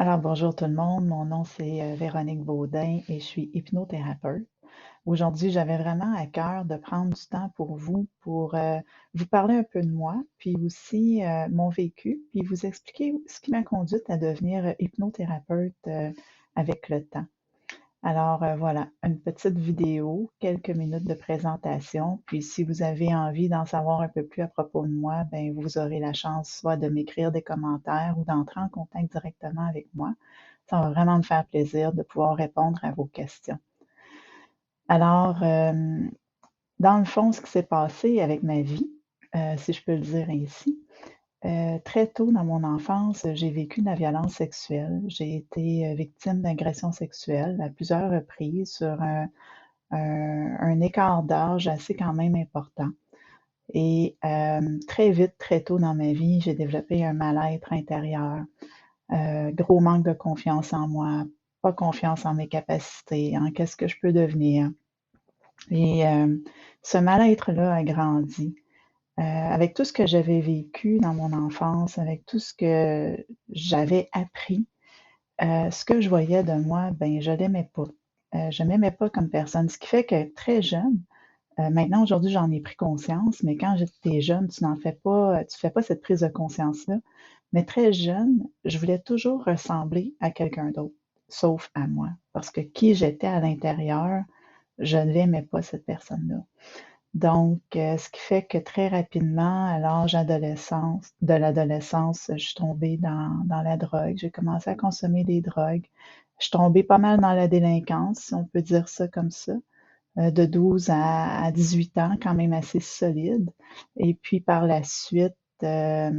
Alors, bonjour tout le monde. Mon nom, c'est Véronique Baudin et je suis hypnothérapeute. Aujourd'hui, j'avais vraiment à cœur de prendre du temps pour vous, pour vous parler un peu de moi, puis aussi mon vécu, puis vous expliquer ce qui m'a conduite à devenir hypnothérapeute avec le temps. Alors voilà, une petite vidéo, quelques minutes de présentation. Puis si vous avez envie d'en savoir un peu plus à propos de moi, ben vous aurez la chance soit de m'écrire des commentaires ou d'entrer en contact directement avec moi. Ça va vraiment me faire plaisir de pouvoir répondre à vos questions. Alors, dans le fond, ce qui s'est passé avec ma vie, si je peux le dire ainsi, très tôt dans mon enfance, j'ai vécu de la violence sexuelle. J'ai été victime d'agressions sexuelles à plusieurs reprises sur un écart d'âge assez quand même important. Et très vite, très tôt dans ma vie, j'ai développé un mal-être intérieur, gros manque de confiance en moi, pas confiance en mes capacités, en qu'est-ce que je peux devenir. Et ce mal-être-là a grandi. Avec tout ce que j'avais vécu dans mon enfance, avec tout ce que j'avais appris, ce que je voyais de moi, ben je l'aimais pas. Je m'aimais pas comme personne, ce qui fait que très jeune, maintenant aujourd'hui j'en ai pris conscience, mais quand j'étais jeune, tu fais pas cette prise de conscience-là. Mais très jeune, je voulais toujours ressembler à quelqu'un d'autre, sauf à moi, parce que qui j'étais à l'intérieur, je ne l'aimais pas cette personne-là. Donc, ce qui fait que très rapidement, à l'âge de l'adolescence, je suis tombée dans la drogue. J'ai commencé à consommer des drogues. Je suis tombée pas mal dans la délinquance, si on peut dire ça comme ça, de 12 à 18 ans, quand même assez solide. Et puis par la suite, à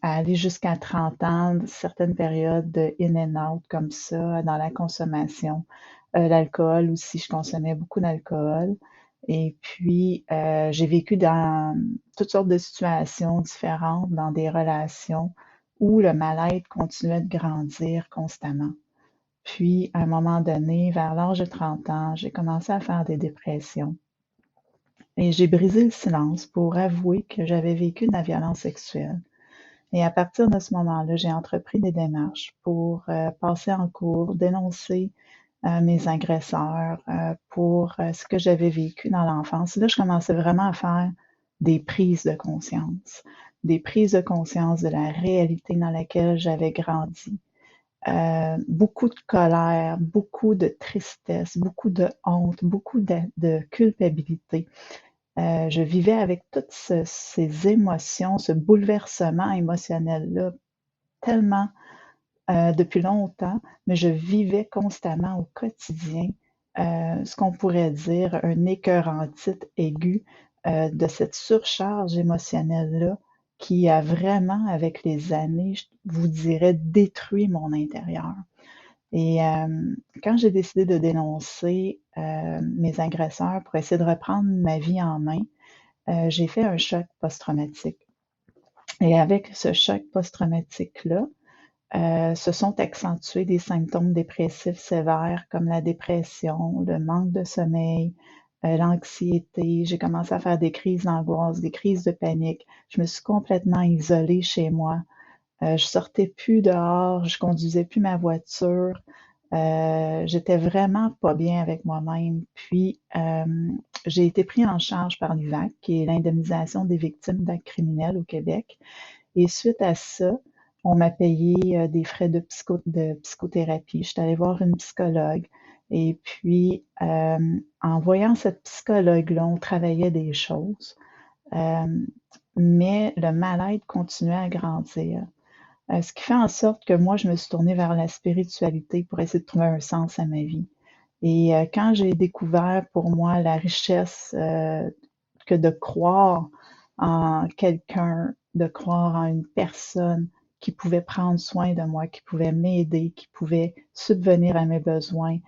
aller jusqu'à 30 ans, certaines périodes de in and out comme ça, dans la consommation. L'alcool aussi, je consommais beaucoup d'alcool. Et puis, j'ai vécu dans toutes sortes de situations différentes, dans des relations où le mal-être continuait de grandir constamment. Puis, à un moment donné, vers l'âge de 30 ans, j'ai commencé à faire des dépressions. Et j'ai brisé le silence pour avouer que j'avais vécu de la violence sexuelle. Et à partir de ce moment-là, j'ai entrepris des démarches pour passer en cours, dénoncer mes agresseurs, pour ce que j'avais vécu dans l'enfance. Là, je commençais vraiment à faire des prises de conscience, des prises de conscience de la réalité dans laquelle j'avais grandi. Beaucoup de colère, beaucoup de tristesse, beaucoup de honte, beaucoup de culpabilité. Je vivais avec toutes ces émotions, ce bouleversement émotionnel-là, tellement depuis longtemps, mais je vivais constamment au quotidien ce qu'on pourrait dire un écœurantite aigu de cette surcharge émotionnelle-là qui a vraiment, avec les années, je vous dirais, détruit mon intérieur. Et quand j'ai décidé de dénoncer mes agresseurs pour essayer de reprendre ma vie en main, j'ai fait un choc post-traumatique. Et avec ce choc post-traumatique-là, se sont accentués des symptômes dépressifs sévères comme la dépression, le manque de sommeil, l'anxiété. J'ai commencé à faire des crises d'angoisse, des crises de panique. Je me suis complètement isolée chez moi. Je sortais plus dehors, je conduisais plus ma voiture. J'étais vraiment pas bien avec moi-même. Puis, j'ai été pris en charge par l'IVAC, qui est l'indemnisation des victimes d'actes criminels au Québec. Et suite à ça, on m'a payé des frais de psychothérapie. Je suis allée voir une psychologue. Et puis, en voyant cette psychologue-là, on travaillait des choses. Mais le mal-être continuait à grandir. Ce qui fait en sorte que moi, je me suis tournée vers la spiritualité pour essayer de trouver un sens à ma vie. Et quand j'ai découvert pour moi la richesse que de croire en quelqu'un, de croire en une personne qui pouvait prendre soin de moi, qui pouvait m'aider, qui pouvait subvenir à mes besoins,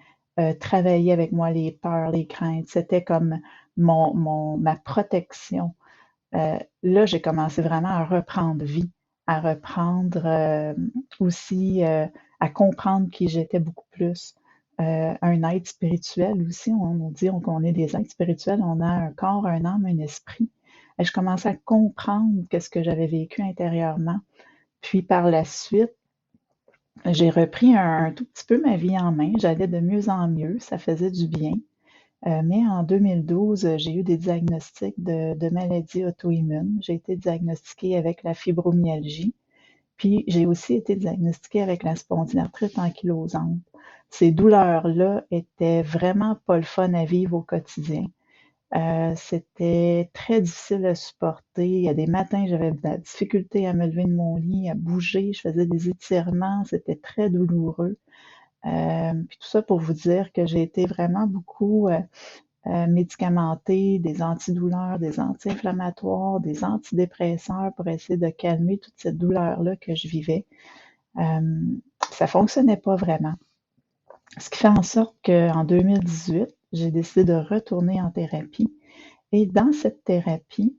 travailler avec moi les peurs, les craintes, c'était comme ma protection. Là, j'ai commencé vraiment à reprendre vie, à reprendre aussi, à comprendre qui j'étais beaucoup plus. Un être spirituel aussi, on nous dit qu'on est des êtres spirituels, on a un corps, un âme, un esprit. Et je commençais à comprendre qu'est-ce que j'avais vécu intérieurement. Puis par la suite, J'ai repris un tout petit peu ma vie en main. J'allais de mieux en mieux, ça faisait du bien. Mais en 2012, j'ai eu des diagnostics de maladies auto-immunes. J'ai été diagnostiquée avec la fibromyalgie, puis j'ai aussi été diagnostiquée avec la spondylarthrite ankylosante. Ces douleurs-là étaient vraiment pas le fun à vivre au quotidien. C'était très difficile à supporter. Il y a des matins, j'avais de la difficulté à me lever de mon lit, à bouger. Je faisais des étirements. C'était très douloureux. Puis tout ça pour vous dire que j'ai été vraiment beaucoup médicamentée, des antidouleurs, des anti-inflammatoires, des antidépresseurs pour essayer de calmer toute cette douleur-là que je vivais. Euh, Ça fonctionnait pas vraiment. Ce qui fait en sorte qu'en 2018, j'ai décidé de retourner en thérapie. Et dans cette thérapie,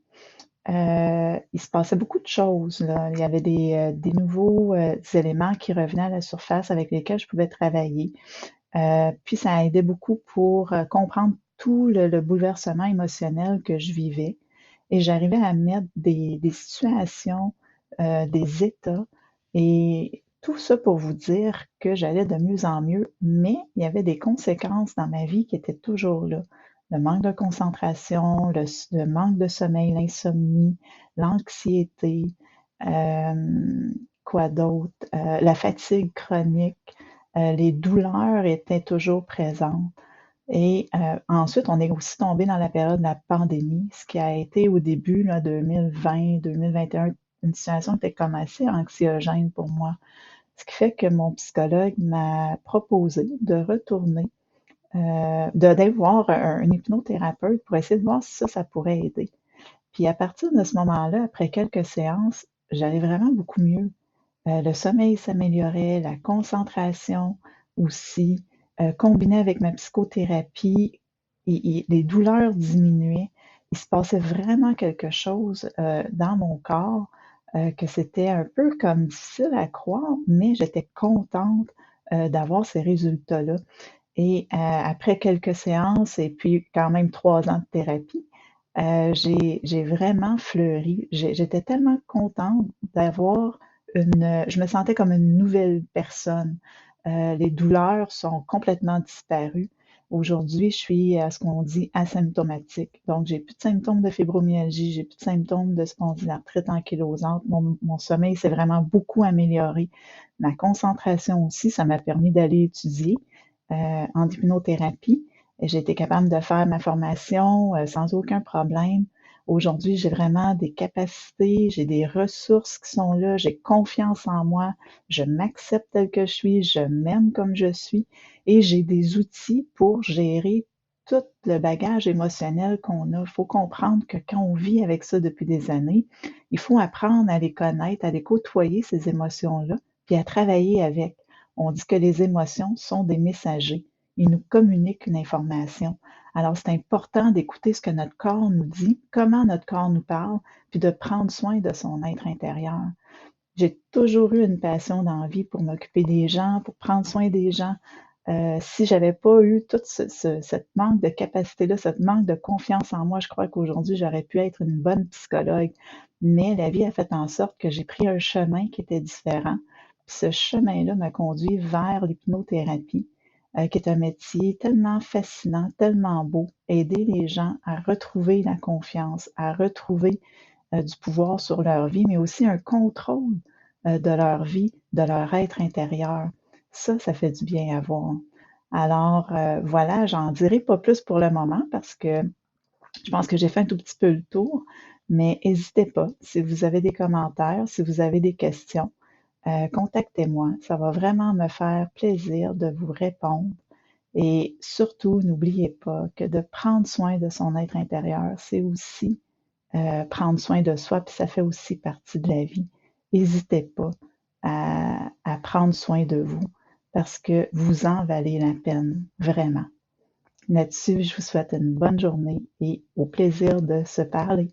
il se passait beaucoup de choses, là. Il y avait des nouveaux éléments qui revenaient à la surface avec lesquels je pouvais travailler. Puis ça a aidé beaucoup pour comprendre tout le bouleversement émotionnel que je vivais. Et j'arrivais à mettre des situations, des états, et tout ça pour vous dire que j'allais de mieux en mieux, mais il y avait des conséquences dans ma vie qui étaient toujours là. Le manque de concentration, le manque de sommeil, l'insomnie, l'anxiété, quoi d'autre, la fatigue chronique, les douleurs étaient toujours présentes. Et ensuite, on est aussi tombé dans la période de la pandémie, ce qui a été au début, là, 2020-2021, une situation qui était comme assez anxiogène pour moi. Ce qui fait que mon psychologue m'a proposé de retourner, d'aller voir un hypnothérapeute pour essayer de voir si ça pourrait aider. Puis à partir de ce moment-là, après quelques séances, j'allais vraiment beaucoup mieux. Le sommeil s'améliorait, la concentration aussi, combiné avec ma psychothérapie, les douleurs diminuaient. Il se passait vraiment quelque chose dans mon corps, que c'était un peu comme difficile à croire, mais j'étais contente d'avoir ces résultats-là. Et après quelques séances et puis quand même 3 ans de thérapie, j'ai vraiment fleuri. J'étais tellement contente d'avoir je me sentais comme une nouvelle personne. Les douleurs sont complètement disparues. Aujourd'hui, je suis à ce qu'on dit asymptomatique. Donc, j'ai plus de symptômes de fibromyalgie, j'ai plus de symptômes de spondylarthrite ankylosante. Mon sommeil s'est vraiment beaucoup amélioré. Ma concentration aussi, ça m'a permis d'aller étudier en hypnothérapie. J'ai été capable de faire ma formation sans aucun problème. Aujourd'hui, j'ai vraiment des capacités, j'ai des ressources qui sont là, j'ai confiance en moi, je m'accepte tel que je suis, je m'aime comme je suis et j'ai des outils pour gérer tout le bagage émotionnel qu'on a. Il faut comprendre que quand on vit avec ça depuis des années, il faut apprendre à les connaître, à les côtoyer, ces émotions-là, puis à travailler avec. On dit que les émotions sont des messagers. Ils nous communiquent une information. Alors, c'est important d'écouter ce que notre corps nous dit, comment notre corps nous parle, puis de prendre soin de son être intérieur. J'ai toujours eu une passion dans la vie pour m'occuper des gens, pour prendre soin des gens. Si j'avais pas eu tout cette manque de capacité-là, cette manque de confiance en moi, je crois qu'aujourd'hui, j'aurais pu être une bonne psychologue. Mais la vie a fait en sorte que j'ai pris un chemin qui était différent. Puis ce chemin-là m'a conduit vers l'hypnothérapie, qui est un métier tellement fascinant, tellement beau. Aider les gens à retrouver la confiance, à retrouver du pouvoir sur leur vie, mais aussi un contrôle de leur vie, de leur être intérieur. Ça fait du bien à voir. Alors, voilà, j'en dirai pas plus pour le moment parce que je pense que j'ai fait un tout petit peu le tour, mais n'hésitez pas. Si vous avez des commentaires, si vous avez des questions, contactez-moi. Ça va vraiment me faire plaisir de vous répondre. Et surtout, n'oubliez pas que de prendre soin de son être intérieur, c'est aussi prendre soin de soi, puis ça fait aussi partie de la vie. N'hésitez pas à prendre soin de vous parce que vous en valez la peine, vraiment. Là-dessus, je vous souhaite une bonne journée et au plaisir de se parler.